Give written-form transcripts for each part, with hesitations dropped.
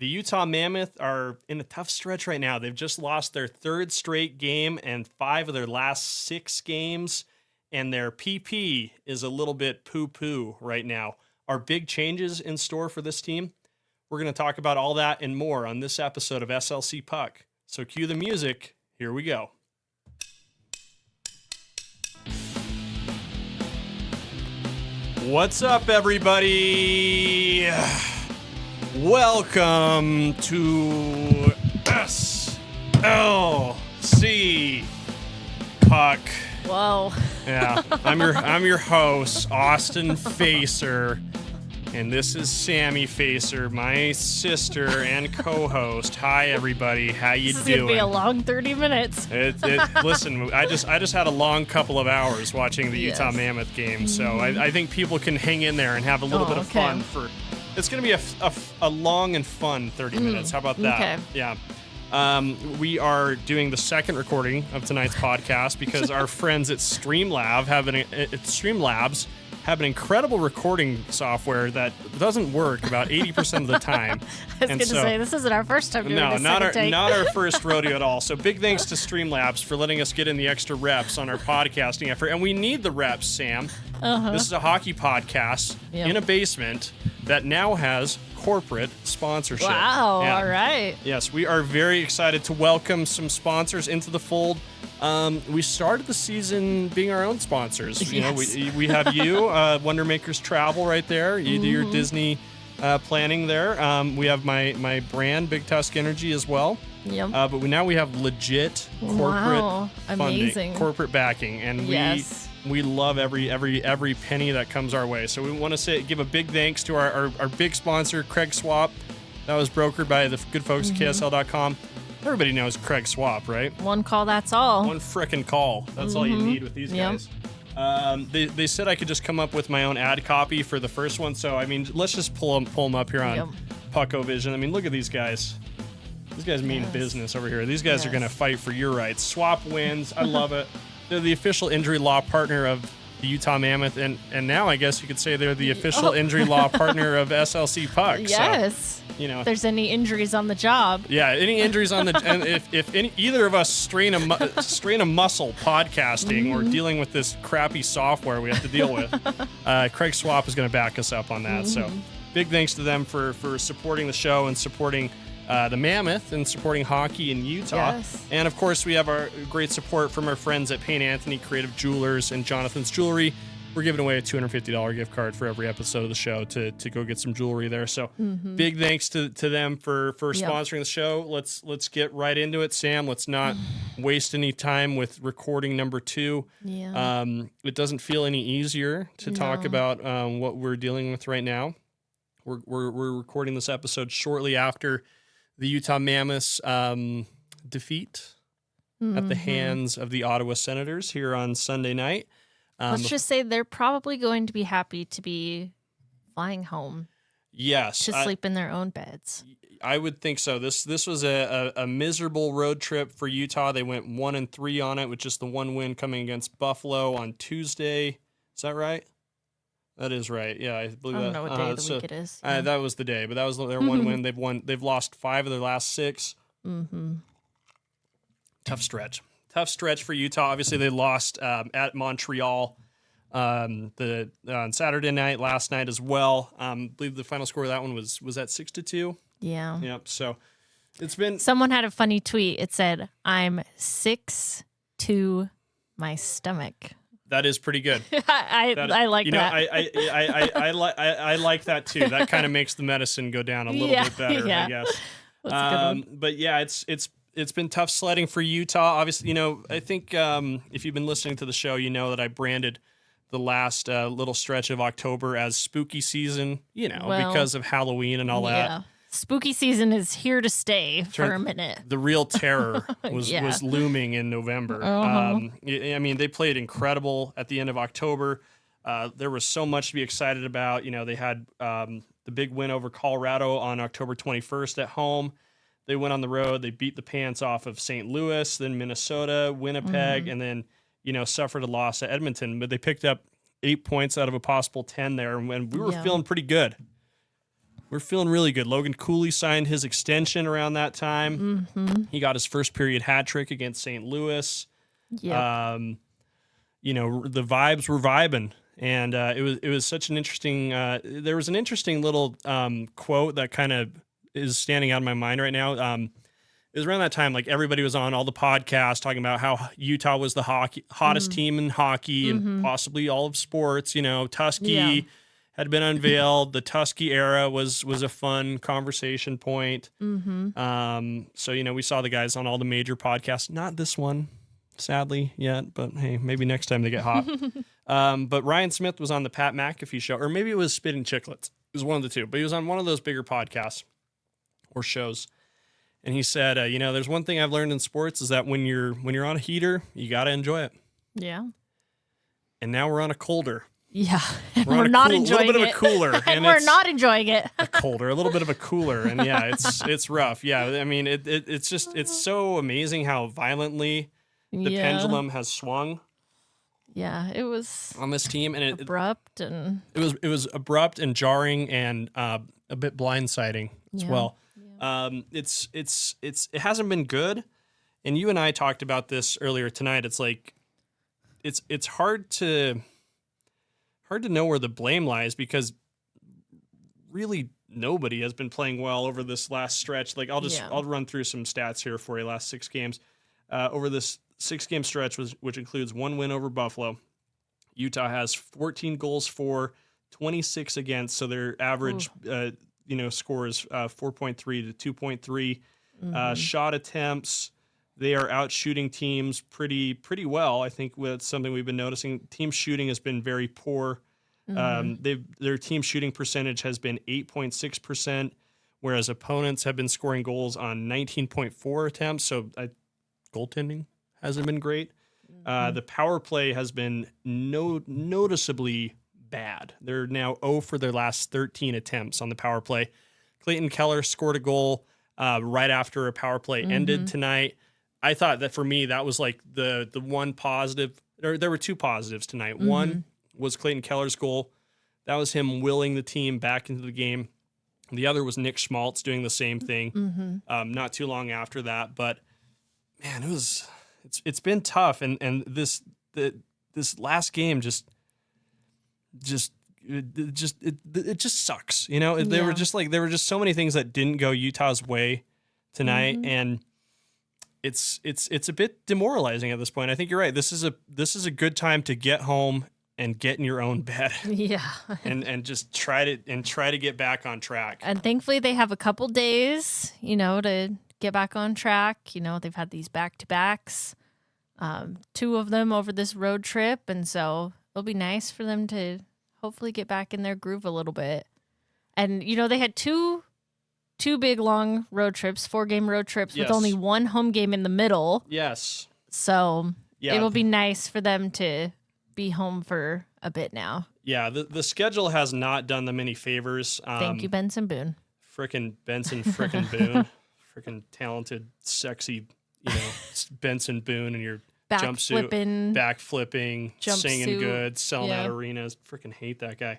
The Utah Mammoth are in a tough stretch right now. They've just lost their third straight game and 5 of their last 6 games, and their PP is a little bit poo-poo right now. Are big changes in store for this team? We're going to talk about all that and more on this episode of SLC Puck. So cue the music. Here we go. What's up, everybody? Welcome to SLC Puck. Whoa. Yeah, I'm your host, Austin Facer, and this is Sammy Facer, my sister and co-host. Hi, everybody. How you doing? This is gonna be a long 30 minutes. Listen, I just had a long couple of hours watching the Utah Mammoth game, so I think people can hang in there and have a little bit of fun for. It's going to be a long and fun 30 minutes. Have about that? Okay. Yeah. We are doing the second recording of tonight's podcast because our friends at Streamlabs have an incredible recording software that doesn't work about 80% of the time. I was going to say, this isn't our first time doing this. No, not our first rodeo at all. So big thanks to Streamlabs for letting us get in the extra reps on our podcasting effort. And we need the reps, Sam. This is a hockey podcast in a basement that now has corporate sponsorship. Wow, all right. Yes, we are very excited to welcome some sponsors into the fold. We started the season being our own sponsors. You know, we have you, Wonder Makers Travel right there. You do your Disney planning there. We have my brand, Big Tusk Energy, as well. Yep. But now we have legit corporate Amazing. funding, corporate backing, and we love every penny that comes our way. So we want to give a big thanks to our big sponsor, Craig Swap. That was brokered by the good folks at KSL.com. Everybody knows Craig Swap, right? One call, that's all. One frickin' call. That's all you need with these guys. They said I could just come up with my own ad copy for the first one. So, I mean, let's just pull them up here on Pucko Vision. I mean, look at these guys. These guys mean business over here. These guys are going to fight for your rights. Swap wins. I love it. They're the official injury law partner of the Utah Mammoth, and now I guess you could say they're the official injury law partner of SLC Puck. Yes. So, you know, if there's any injuries on the job. Yeah, any injuries on the and if either of us strain a muscle podcasting or dealing with this crappy software we have to deal with, Craig Swap is going to back us up on that. So big thanks to them for supporting the show and supporting the Mammoth and supporting hockey in Utah. Yes. And of course, we have our great support from our friends at Payne Anthony Creative Jewelers and Jonathan's Jewelry. We're giving away a $250 gift card for every episode of the show to go get some jewelry there. So big thanks to them for sponsoring the show. Let's get right into it, Sam. Let's not waste any time with recording number 2. Yeah. It doesn't feel any easier to talk about what we're dealing with right now. We're recording this episode shortly after the Utah Mammoth's defeat at the hands of the Ottawa Senators here on Sunday night. Let's just say they're probably going to be happy to be flying home. Yes. To sleep in their own beds. I would think so. This was a miserable road trip for Utah. They went 1-3 on it with just the one win coming against Buffalo on Tuesday. Is that right? That is right. Yeah, I believe that. I don't know what day of the week it is. That was the day, but that was their one win. They've lost 5 of their last 6. Tough stretch for Utah. Obviously, they lost at Montreal on Saturday night, last night as well. I believe the final score of that one was at 6-2. Yeah. Yep. So it's been. Someone had a funny tweet. It said, "I'm 6 to my stomach." That is pretty good. I like that. I like that too. That kind of makes the medicine go down a little bit better, I guess. That's a good one. But yeah, it's been tough sledding for Utah. Obviously, I think if you've been listening to the show, you know that I branded the last little stretch of October as spooky season, because of Halloween and all that. Spooky season is here to stay for a minute. The real terror was looming in November. I mean, they played incredible at the end of October. There was so much to be excited about. They had the big win over Colorado on October 21st at home. They went on the road. They beat the pants off of St. Louis, then Minnesota, Winnipeg, and then, suffered a loss at Edmonton. But they picked up 8 points out of a possible 10 there, and we were feeling pretty good. we're feeling really good. Logan Cooley signed his extension around that time. Mm-hmm. He got his first period hat trick against St. Louis. Yep. You know, the vibes were vibing, and it was such an interesting. There was an interesting little quote that kind of is standing out in my mind right now. It was around that time, like everybody was on all the podcasts talking about how Utah was the hottest team in hockey and possibly all of sports. You know, Tusky had been unveiled. The Tusky era was a fun conversation point. So, you know, we saw the guys on all the major podcasts. Not this one, sadly, yet, but hey, maybe next time they get hot. But Ryan Smith was on the Pat McAfee show, or maybe it was Spittin' Chicklets. It was one of the two, but he was on one of those bigger podcasts or shows. And he said, you know, there's one thing I've learned in sports is that when you're on a heater, you got to enjoy it. Yeah. And now we're on a colder. Yeah. And we're not enjoying it. A little bit of a cooler. And we're not enjoying it. A little bit of a cooler. And yeah, it's rough. Yeah. I mean, it's so amazing how violently the pendulum has swung. Yeah. It was on this team. And abrupt and it was abrupt and jarring and a bit blindsiding as well. It hasn't been good, and you and I talked about this earlier tonight. It's like it's hard to know where the blame lies because really nobody has been playing well over this last stretch. Like I'll run through some stats here for you. Last 6 games, over this 6-game stretch, which includes 1 win over Buffalo. Utah has 14 goals for, 26 against, so their average. Score is 4.3 to 2.3. Shot attempts, they are out shooting teams pretty well. I think that's something we've been noticing. Team shooting has been very poor. Their team shooting percentage has been 8.6%, whereas opponents have been scoring goals on 19.4 attempts. So goaltending hasn't been great. The power play has been noticeably bad. They're now 0 for their last 13 attempts on the power play. Clayton Keller scored a goal right after a power play ended tonight. I thought that for me, that was like the one positive, or there were 2 positives tonight. One was Clayton Keller's goal. That was him willing the team back into the game. The other was Nick Schmaltz doing the same thing not too long after that. But man, it's been tough. And this last game just sucks. You know, there were just so many things that didn't go Utah's way tonight, and it's a bit demoralizing at this point. I think you're right. This is a good time to get home and get in your own bed. Yeah. and just try to get back on track. And thankfully they have a couple days, you know, to get back on track. You know, they've had these back-to-backs, 2 of them over this road trip, and so it'll be nice for them to hopefully get back in their groove a little bit. And, you know, they had two big, long road trips, 4-game road trips with only 1 home game in the middle. Yes. So it will be nice for them to be home for a bit now. Yeah, the schedule has not done them any favors. Thank you, Benson Boone. Frickin' Benson frickin' Boone. Frickin' talented, sexy, you know, Benson Boone and your jumpsuit, backflipping, singing good, selling out arenas. Freaking hate that guy.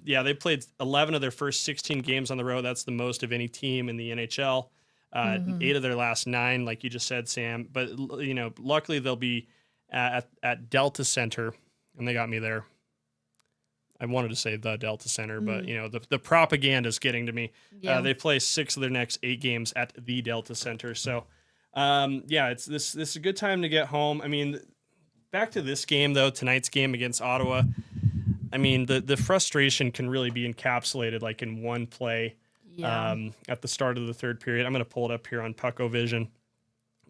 They played 11 of their first 16 games on the road. That's the most of any team in the NHL. 8 of their last 9, like you just said, Sam. But you know, luckily they'll be at Delta Center, and they got me there. I wanted to say the Delta Center, but you know, the propaganda is getting to me. They play 6 of their next 8 games at the Delta Center. So. This is a good time to get home. I mean, back to this game though, tonight's game against Ottawa. I mean, the frustration can really be encapsulated like in one play at the start of the 3rd period. I'm going to pull it up here on Puck-O-Vision.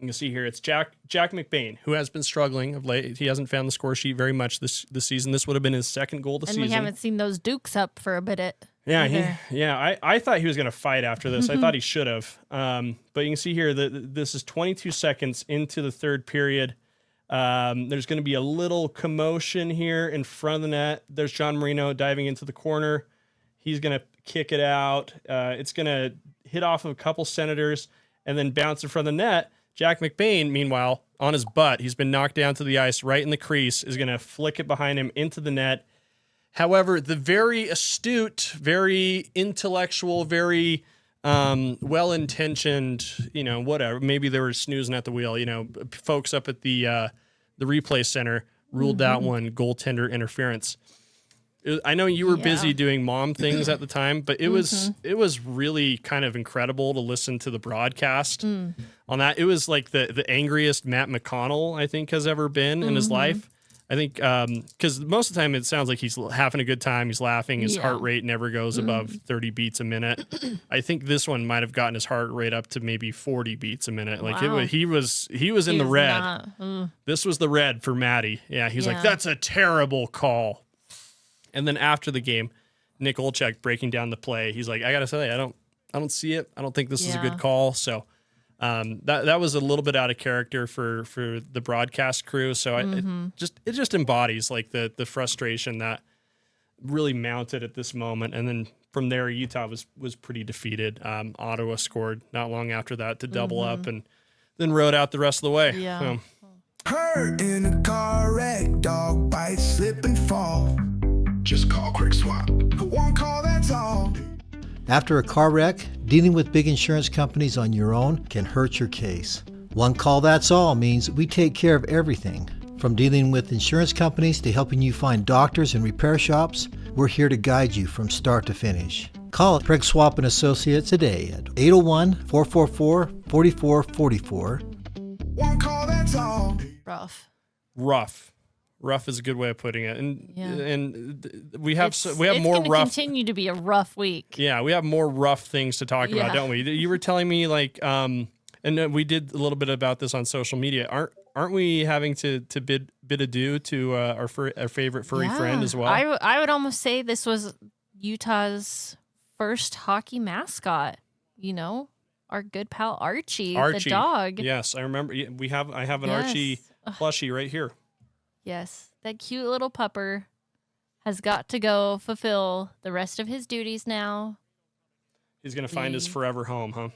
You can see here it's Jack McBain, who has been struggling of late. He hasn't found the score sheet very much this season. This would have been his 2nd goal this season. And we haven't seen those Dukes up for a bit. I thought he was going to fight after this. I thought he should have. But you can see here that this is 22 seconds into the 3rd period. There's going to be a little commotion here in front of the net. There's John Marino diving into the corner. He's going to kick it out. It's going to hit off of a couple Senators and then bounce in front of the net. Jack McBain, meanwhile, on his butt, he's been knocked down to the ice right in the crease, is going to flick it behind him into the net. However, the very astute, very intellectual, very well-intentioned, whatever, maybe they were snoozing at the wheel, folks up at the replay center ruled that one goaltender interference. I know you were busy doing mom things at the time, but it was really kind of incredible to listen to the broadcast on that. It was like the angriest Matt McConnell, I think, has ever been in his life. I think because most of the time it sounds like he's having a good time. He's laughing. His heart rate never goes above 30 beats a minute. I think this one might have gotten his heart rate up to maybe 40 beats a minute. Like he was in the red. This was the red for Matty. Yeah, he's like, that's a terrible call. And then after the game, Nick Olchek breaking down the play. He's like, I gotta say, I don't see it. I don't think this is a good call. So. That was a little bit out of character for the broadcast crew. So it just embodies like the frustration that really mounted at this moment. And then from there, Utah was pretty defeated. Ottawa scored not long after that to double up and then rode out the rest of the way. Yeah. Hurt in a car wreck, dog bite, slip and fall. Just call Quick Swap. One call, that's all. After a car wreck, dealing with big insurance companies on your own can hurt your case. One call, that's all means we take care of everything. From dealing with insurance companies to helping you find doctors and repair shops, we're here to guide you from start to finish. Call Craig Swap and Associates today at 801-444-4444. One call, that's all. Rough is a good way of putting it, and we have more rough. It's going to continue to be a rough week. Yeah, we have more rough things to talk about, don't we? You were telling me like, and we did a little bit about this on social media. Aren't we having to bid adieu to our favorite furry friend as well? I would almost say this was Utah's first hockey mascot. Our good pal Archie, the dog. Yes, I remember. I have an Archie plushie right here. Yes, that cute little pupper has got to go fulfill the rest of his duties now. He's going to find his forever home, huh?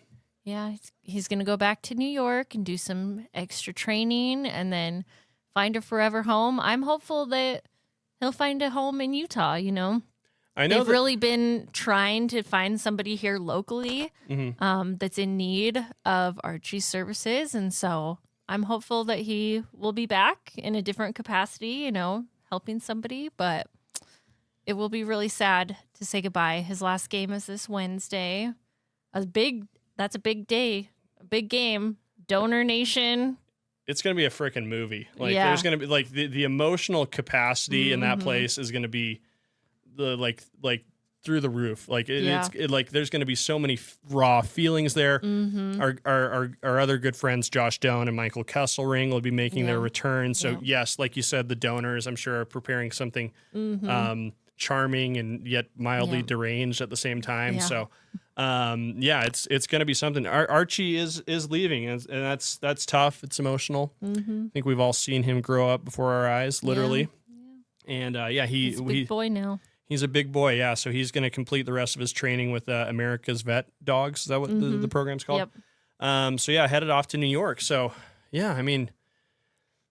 Yeah, he's going to go back to New York and do some extra training and then find a forever home. I'm hopeful that he'll find a home in Utah, I know they've really been trying to find somebody here locally that's in need of Archie's services, and so I'm hopeful that he will be back in a different capacity, helping somebody, but it will be really sad to say goodbye. His last game is this Wednesday. That's a big day, a big game. Donor Nation. It's going to be a freaking movie. There's going to be like the emotional capacity in that place is going to be the like through the roof. There's going to be so many raw feelings there. Our other good friends, Josh Doan and Michael Kesselring, will be making their return. So yes, like you said, the donors, I'm sure, are preparing something charming and yet mildly deranged at the same time. So it's going to be something. Archie is leaving, and that's tough. It's emotional. I think we've all seen him grow up before our eyes, literally. And he's a big boy now. He's a big boy, yeah. So he's going to complete the rest of his training with America's Vet Dogs. Is that what the program's called? Yep. Headed off to New York. So, I mean,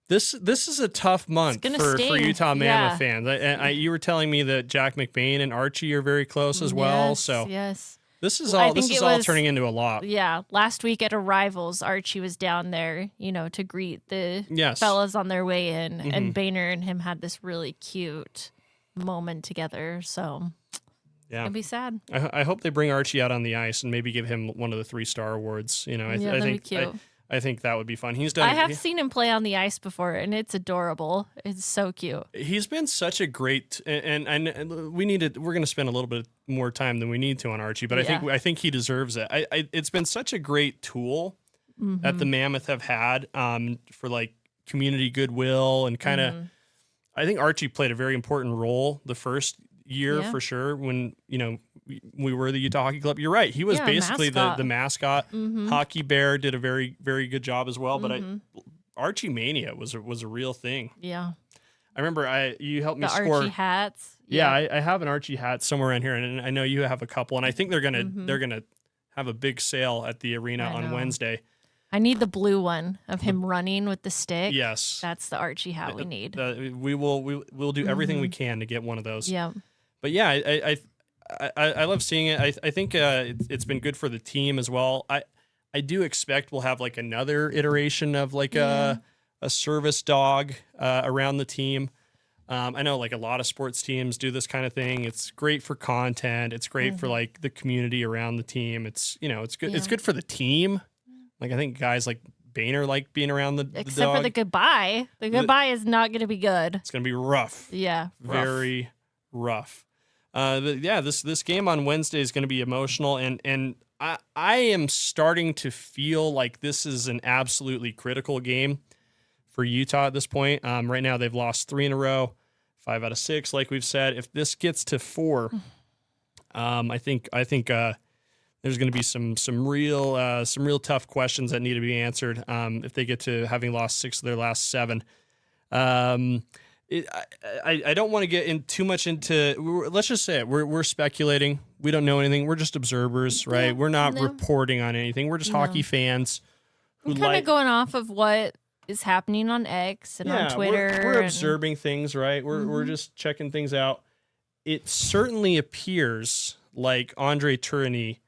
this is a tough month for Utah Mammoth fans. You were telling me that Jack McBain and Archie are very close as well. Yes, so yes. This is all turning into a lot. Yeah, last week at Arrivals, Archie was down there, to greet the fellas on their way in, and Boehner and him had this really cute moment together. So it'd be sad. I hope they bring Archie out on the ice and maybe give him one of the 3-star awards. I think that would be fun. I have seen him play on the ice before, and it's adorable. It's so cute. He's been such a great, and we're going to spend a little bit more time than we need to on Archie, but I think he deserves it. It's been such a great tool that the Mammoth have had for like community goodwill and kind of. I think Archie played a very important role the first year for sure when we were the Utah Hockey Club. You're right. He was basically the mascot. Hockey Bear did a very, very good job as well. But Archie Mania was a real thing. Yeah. I remember you helped me the score Archie hats. Yeah, I have an Archie hat somewhere around here, and I know you have a couple. And I think they're gonna have a big sale at the arena on Wednesday. I need the blue one of him running with the stick. Yes. That's the Archie hat we need. We'll do everything we can to get one of those. Yeah. But yeah, I love seeing it. I think it's been good for the team as well. I do expect we'll have like another iteration of like a service dog around the team. I know like a lot of sports teams do this kind of thing. It's great for content. It's great for like the community around the team. It's it's good. It's good for the team. Like I think guys like Boehner like being around the Except dog. for the goodbye. The goodbye is not going to be good. It's going to be rough. Yeah. Very rough. This game on Wednesday is going to be emotional, and I am starting to feel like this is an absolutely critical game for Utah at this point. Right now they've lost 3 in a row, 5 out of 6, like we've said. If this gets to 4, I think there's going to be some real tough questions that need to be answered if they get to having lost 6 of their last 7. I don't want to get too much into. Let's just say it. We're speculating. We don't know anything. We're just observers, right? Yeah, we're not reporting on anything. We're just hockey fans. I'm kind of going off of what is happening on X and on Twitter. We're observing things, right? We're just checking things out. It certainly appears like Andre Tourigny,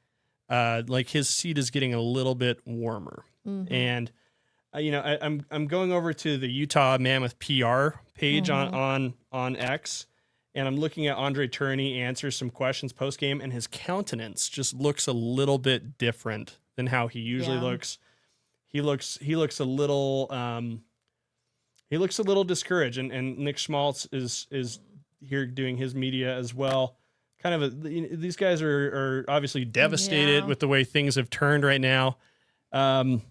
like his seat is getting a little bit warmer, and I'm going over to the Utah Mammoth PR page on X, and I'm looking at Andre Tourigny answer some questions post game, and his countenance just looks a little bit different than how he usually looks. He looks a little discouraged, and Nick Schmaltz is here doing his media as well. Kind of these guys are obviously devastated with the way things have turned right now. I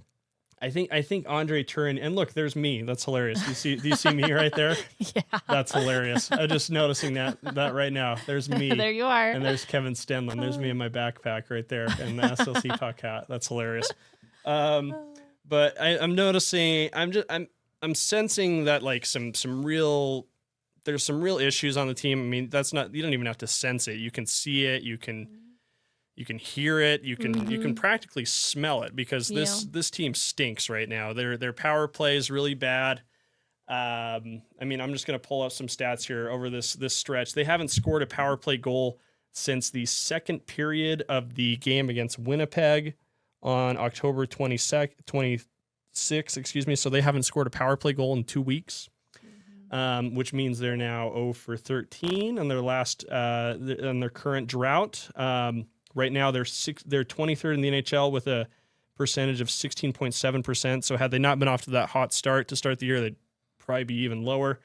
think Andre Tourigny, and look, there's me. That's hilarious. Do you see me right there? Yeah. That's hilarious. I'm just noticing that right now. There's me. There you are. And there's Kevin Stenlin. There's me in my backpack right there, and the SLC Puck hat. That's hilarious. But I'm noticing. I'm sensing that like there's some real issues on the team. I mean, you don't even have to sense it. You can see it. You can hear it. You can practically smell it because this team stinks right now. Their power play is really bad. I mean, I'm just going to pull up some stats here over this stretch. They haven't scored a power play goal since the second period of the game against Winnipeg on October 26th, excuse me. So they haven't scored a power play goal in 2 weeks. Which means they're now 0 for 13 on their on their current drought. Right now they're 23rd in the NHL with a percentage of 16.7%. So had they not been off to that hot start to start the year, they'd probably be even lower.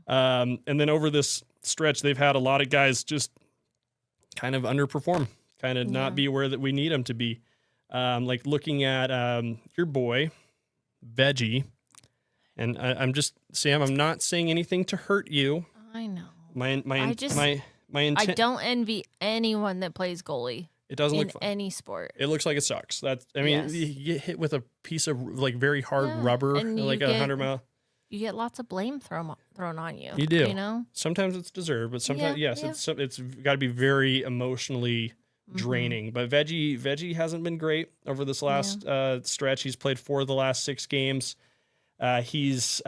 And then over this stretch, they've had a lot of guys just kind of underperform, kind of not be where that we need them to be. Like looking at your boy, Veggie. And I'm just, Sam, I'm not saying anything to hurt you. I know. My intent. I don't envy anyone that plays goalie. It doesn't look fun. Any sport. It looks like it sucks. You get hit with a piece of like very hard rubber, like 100-mile. You get lots of blame thrown on you. You do. You know. Sometimes it's deserved, but sometimes it's got to be very emotionally draining. But Veggie hasn't been great over this last stretch. He's played 4 of the last 6 games. He's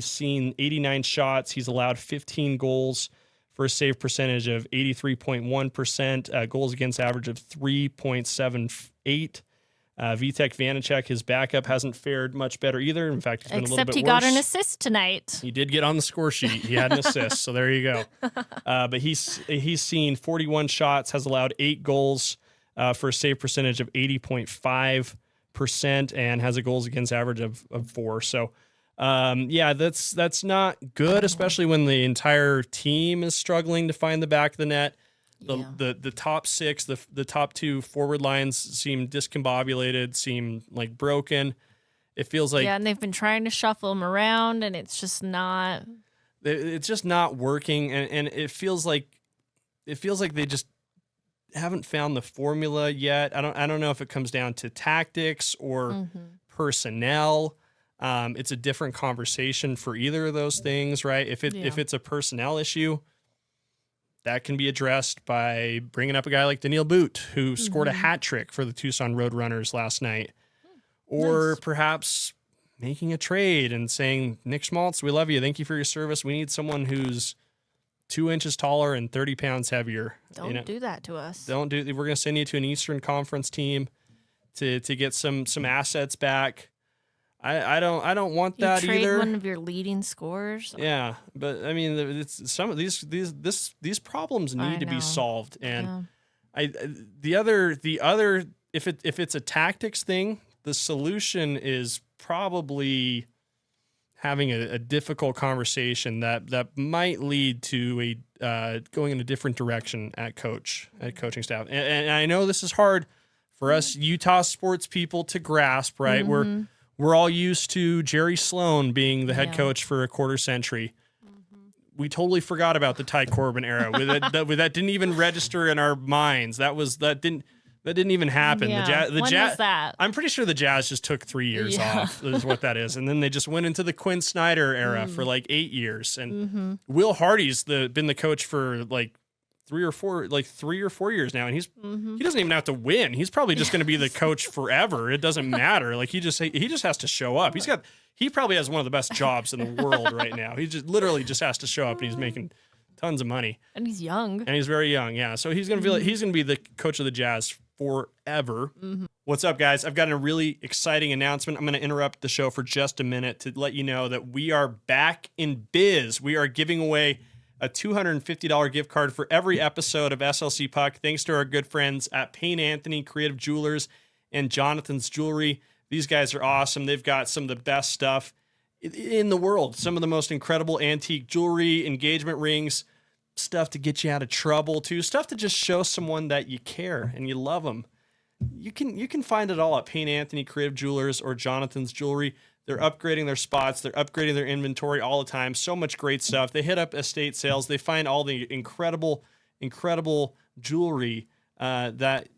seen 89 shots. He's allowed 15 goals for a save percentage of 83.1%, goals against average of 3.78. Vitek Vanacek, his backup, hasn't fared much better either. In fact, he's been a little bit worse. Except he got an assist tonight. He did get on the score sheet. He had an assist, so there you go. But he's seen 41 shots, has allowed 8 goals for a save percentage of 80.5%, and has a goals against average of 4. So, that's not good, especially when the entire team is struggling to find the back of the net. The top 6, the top 2 forward lines seem discombobulated, seem like broken. It feels like and they've been trying to shuffle them around, and it's just not. It's just not working, and it feels like they just haven't found the formula yet. I don't know if it comes down to tactics or personnel. It's a different conversation for either of those things, right? If it's a personnel issue, that can be addressed by bringing up a guy like Daniil Boot, who scored a hat trick for the Tucson Roadrunners last night. or Nice. perhaps making a trade and saying, Nick Schmaltz, we love you. Thank you for your service. We need someone who's 2 inches taller and 30 pounds heavier. Don't do that to us. We're going to send you to an Eastern Conference team to get some assets back. I don't want You that trade either. one of your leading scorers. Yeah, but I mean, it's some of these problems need to be know. solved, and Yeah. the other if it's a tactics thing, the solution is probably having a difficult conversation that might lead to a going in a different direction at coaching staff. And I know this is hard for us Utah sports people to grasp, right? We're all used to Jerry Sloan being the head coach for a quarter century. We totally forgot about the Ty Corbin era. That didn't even register in our minds. That didn't even happen. Yeah. The When Jazz, was that? I'm pretty sure the Jazz just took 3 years off, is what that is. And then they just went into the Quinn Snyder era for like 8 years. And Will Hardy's been the coach for like 3 or 4 years now. And he doesn't even have to win. He's probably just going to be the coach forever. It doesn't matter. Like he just has to show up. He probably has one of the best jobs in the world right now. He just literally just has to show up, and he's making tons of money. And he's young. And he's very young, yeah. So he's gonna be the coach of the Jazz forever. What's up, guys? I've got a really exciting announcement. I'm gonna interrupt the show for just a minute to let you know that we are back in biz. We are giving away a $250 gift card for every episode of SLC Puck, thanks to our good friends at Payne Anthony Creative Jewelers and Jonathan's Jewelry. These guys are awesome. They've got some of the best stuff in the world. Some of the most incredible antique jewelry, engagement rings, stuff to get you out of trouble too, stuff to just show someone that you care and you love them. You can find it all at Payne Anthony Creative Jewelers or Jonathan's Jewelry. They're upgrading their spots. They're upgrading their inventory all the time. So much great stuff. They hit up estate sales. They find all the incredible jewelry that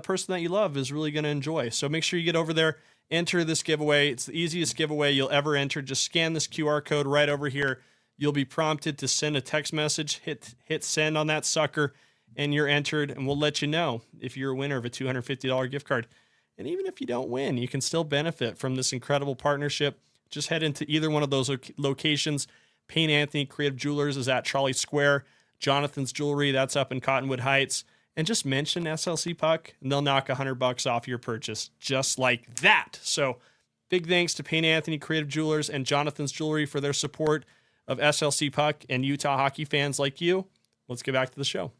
person that you love is really going to enjoy. So make sure you get over there, enter this giveaway. It's the easiest giveaway you'll ever enter. Just scan this QR code right over here. You'll be prompted to send a text message. Hit send on that sucker, and you're entered, and we'll let you know if you're a winner of a $250 gift card. And even if you don't win, you can still benefit from this incredible partnership. Just head into either one of those locations. Payne Anthony Creative Jewelers is at Trolley Square. Jonathan's Jewelry, that's up in Cottonwood Heights. And just mention SLC Puck, and they'll knock $100 off your purchase, just like that. So big thanks to Payne Anthony Creative Jewelers and Jonathan's Jewelry for their support of SLC Puck and Utah hockey fans like you. Let's get back to the show.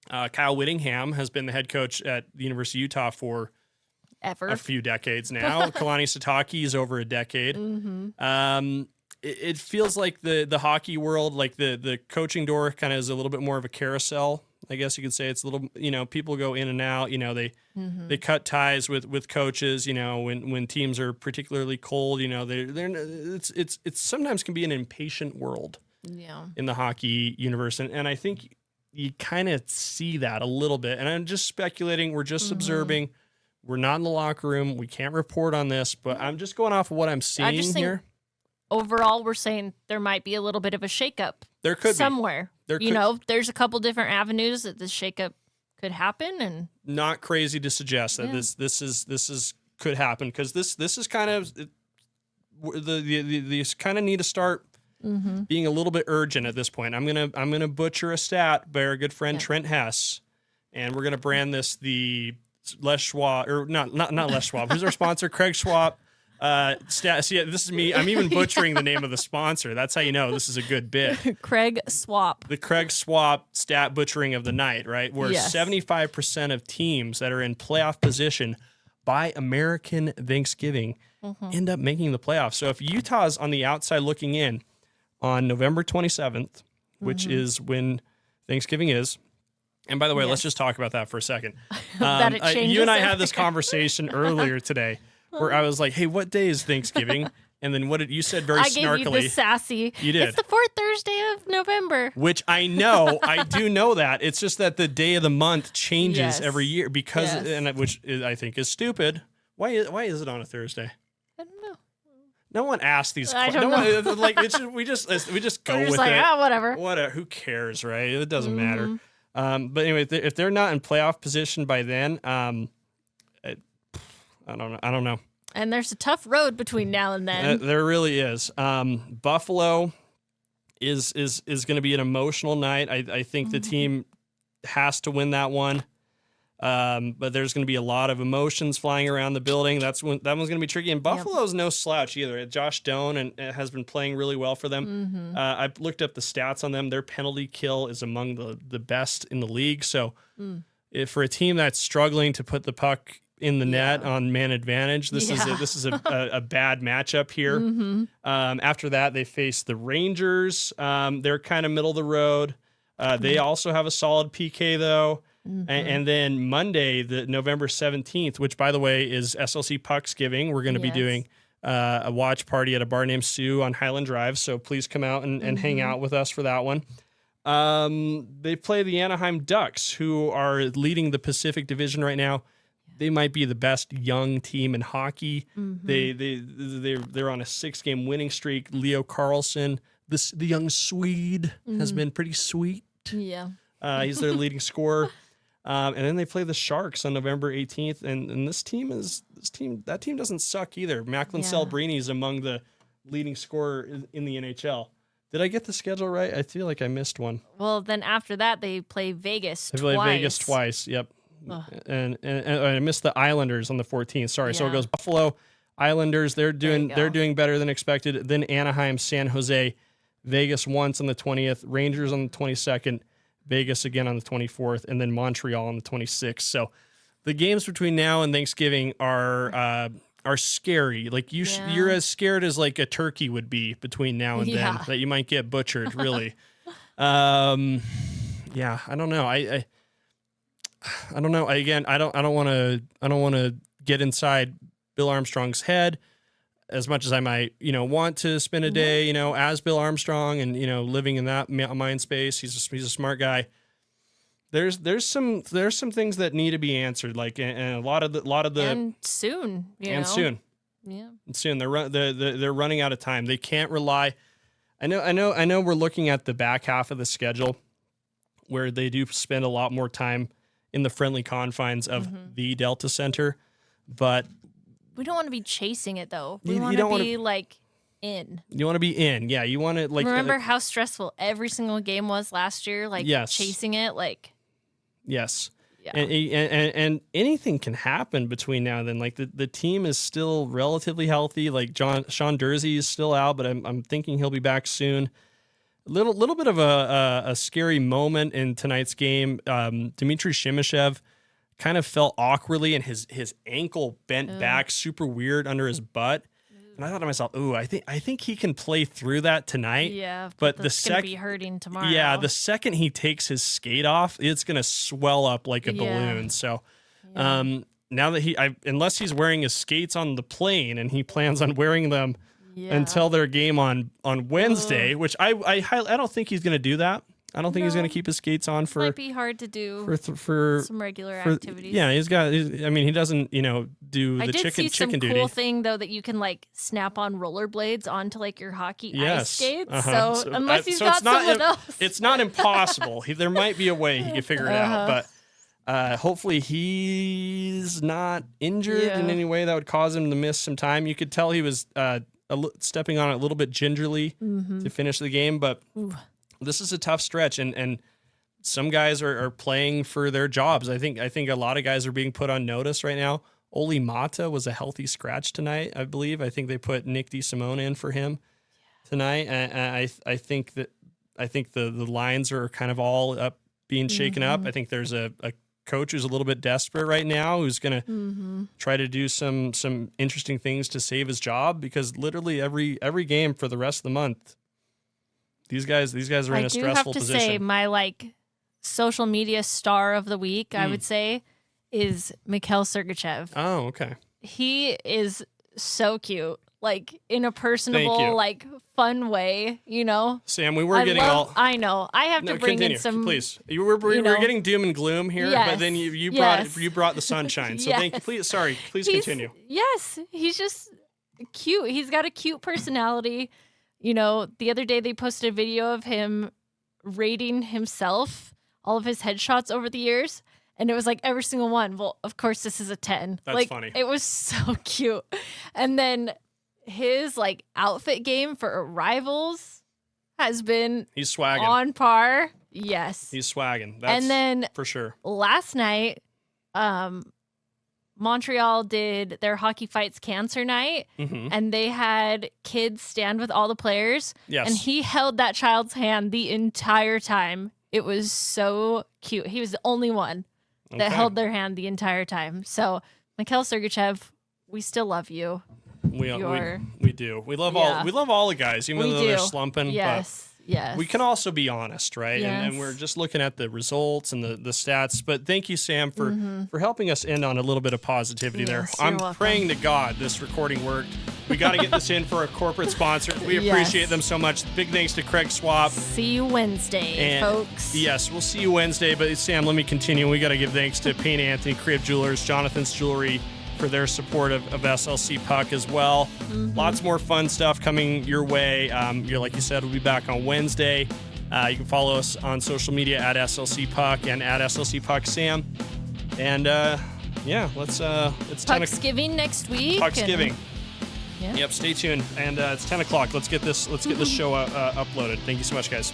Kyle Whittingham has been the head coach at the University of Utah for a few decades now. Kalani Sitake is over a decade. It feels like the hockey world, like the coaching door kind of is a little bit more of a carousel. I guess you could say it's a little, people go in and out, they cut ties with coaches, when teams are particularly cold, it's sometimes can be an impatient world in the hockey universe. And I think you kind of see that a little bit, and I'm just speculating. We're just observing. We're not in the locker room. We can't report on this, but I'm just going off of what I'm seeing here. Overall, we're saying there might be a little bit of a shakeup. There could somewhere. be. There's a couple different avenues that this shakeup could happen, and not crazy to suggest that this is could happen, because this is kind of these kind of need to start being a little bit urgent at this point. I'm gonna butcher a stat by our good friend Trent Hess, and we're gonna brand this the Les Schwab, or not Les Schwab. Who's our sponsor? Craig Schwab. Stat. See, this is me. I'm even butchering the name of the sponsor. That's how you know this is a good bit. Craig Swap. The Craig Swap stat butchering of the night, right? Where 75% of teams that are in playoff position by American Thanksgiving end up making the playoffs. So if Utah's on the outside looking in on November 27th, which is when Thanksgiving is, and by the way, let's just talk about that for a second. You and I had this conversation earlier today, where I was like, "Hey, what day is Thanksgiving?" And then what did you said very snarkily? I gave you the sassy. You did. It's the fourth Thursday of November. Which I know, I do know that. It's just that the day of the month changes every year which I think is stupid. Why is it on a Thursday? I don't know. No one asked these questions. We just go with like, it. Whatever. Who cares, right? It doesn't matter. But anyway, if they're not in playoff position by then, I don't know. And there's a tough road between now and then. There really is. Buffalo is going to be an emotional night. I think the team has to win that one. But there's going to be a lot of emotions flying around the building. That one's going to be tricky. And Buffalo's no slouch either. Josh Doan and has been playing really well for them. I've looked up the stats on them. Their penalty kill is among the best in the league. So if for a team that's struggling to put the puck in the net on man advantage, this is a bad matchup here. After that, they face the Rangers. They're kind of middle of the road. They also have a solid PK though. And then Monday, the November 17th, which by the way is SLC Puck's giving, we're going to be doing a watch party at a bar named Sue on Highland Drive. So please come out and hang out with us for that one. They play the Anaheim Ducks, who are leading the Pacific Division right now. They might be the best young team in hockey. They're on a 6-game winning streak. Leo Carlson, the young Swede, has been pretty sweet. Yeah. He's their leading scorer. And then they play the Sharks on November 18th. And that team doesn't suck either. Macklin Celebrini is among the leading scorer in the NHL. Did I get the schedule right? I feel like I missed one. Well, then after that, they play Vegas twice. They play Vegas twice, yep. And I missed the Islanders on the 14th. Sorry. So it goes Buffalo, Islanders. They're doing better than expected. Then Anaheim, San Jose, Vegas once on the 20th, Rangers on the 22nd, Vegas again on the 24th, and then Montreal on the 26th. So the games between now and Thanksgiving are scary. Like you're as scared as like a turkey would be between now and then that you might get butchered. Really. I don't know. I don't know. Again, I don't want to get inside Bill Armstrong's head as much as I might, want to spend a day, as Bill Armstrong and, living in that mind space. He's a smart guy. There's some things that need to be answered, like, and a lot of the and soon, soon. They're running out of time. They can't rely. I know we're looking at the back half of the schedule where they do spend a lot more time in the friendly confines of the Delta Center, but we don't want to be chasing it though. We want to be like in. You want to be in, yeah. You want to like remember how stressful every single game was last year, like chasing it, like yes. Yeah. And anything can happen between now and then. Like the team is still relatively healthy. Like Sean Dursey is still out, but I'm thinking he'll be back soon. Little bit of a scary moment in tonight's game. Dmitry Shimashev kind of fell awkwardly and his ankle bent back super weird under his butt. And I thought to myself, I think he can play through that tonight. Yeah, but the second be hurting tomorrow. Yeah, the second he takes his skate off, it's gonna swell up like a balloon. So now that unless he's wearing his skates on the plane and he plans on wearing them until their game on Wednesday, which I don't think he's gonna do that. I don't think he's going to keep his skates on for. Might be hard to do for some regular activities. Yeah, he doesn't, do the chicken duty. I did see some cool thing though that you can like snap on rollerblades onto like your hockey ice skates. So unless he's got someone else, it's not impossible. There might be a way he could figure it out, but hopefully he's not injured in any way that would cause him to miss some time. You could tell he was stepping on it a little bit gingerly to finish the game, but. This is a tough stretch, and some guys are playing for their jobs. I think a lot of guys are being put on notice right now. Oli Mata was a healthy scratch tonight, I believe. I think they put Nick DeSimone in for him tonight. And I think the lines are kind of all up being shaken up. I think there's a coach who's a little bit desperate right now, who's going to try to do some interesting things to save his job, because literally every game for the rest of the month, These guys are in a stressful position. I do have to say, my social media star of the week, I would say, is Mikhail Sergachev. Oh, okay. He is so cute, in a personable, fun way. Sam, we were I know. I have to bring in some. Please, we're getting doom and gloom here, but then you brought the sunshine. So thank you. Please continue. Yes, he's just cute. He's got a cute personality. The other day they posted a video of him rating himself, all of his headshots over the years, And it was like every single one. Well, of course, this is a 10. That's like, funny. It was so cute. And then his like outfit game for arrivals has been He's swagging. on par. Yes. He's swagging. That's And then for sure. last night, Montreal did their Hockey Fights Cancer Night, and they had kids stand with all the players. Yes. And he held that child's hand the entire time. It was so cute. He was the only one that held their hand the entire time. So, Mikhail Sergachev, we still love you. We do. We love all the guys, even though they're slumping. Yes. Yes. We can also be honest, right? Yes. And we're just looking at the results and the stats. But thank you, Sam, for helping us end on a little bit of positivity there. Yes, you're I'm welcome. praying to God this recording worked. We got to get this in for a corporate sponsor. We appreciate them so much. Big thanks to Craig Swap. See you Wednesday, folks. Yes, we'll see you Wednesday. But Sam, let me continue. We got to give thanks to Payne Anthony Crib Jewelers, Jonathan's Jewelry, for their support of SLC Puck as well. Lots more fun stuff coming your way. Like you said, we'll be back on Wednesday. You can follow us on social media at SLC Puck and at SLC Puck Sam. And it's 10 Pucksgiving next week. Pucksgiving. Yeah. Yep, stay tuned. And it's 10 o'clock. Let's get this show uploaded. Thank you so much, guys.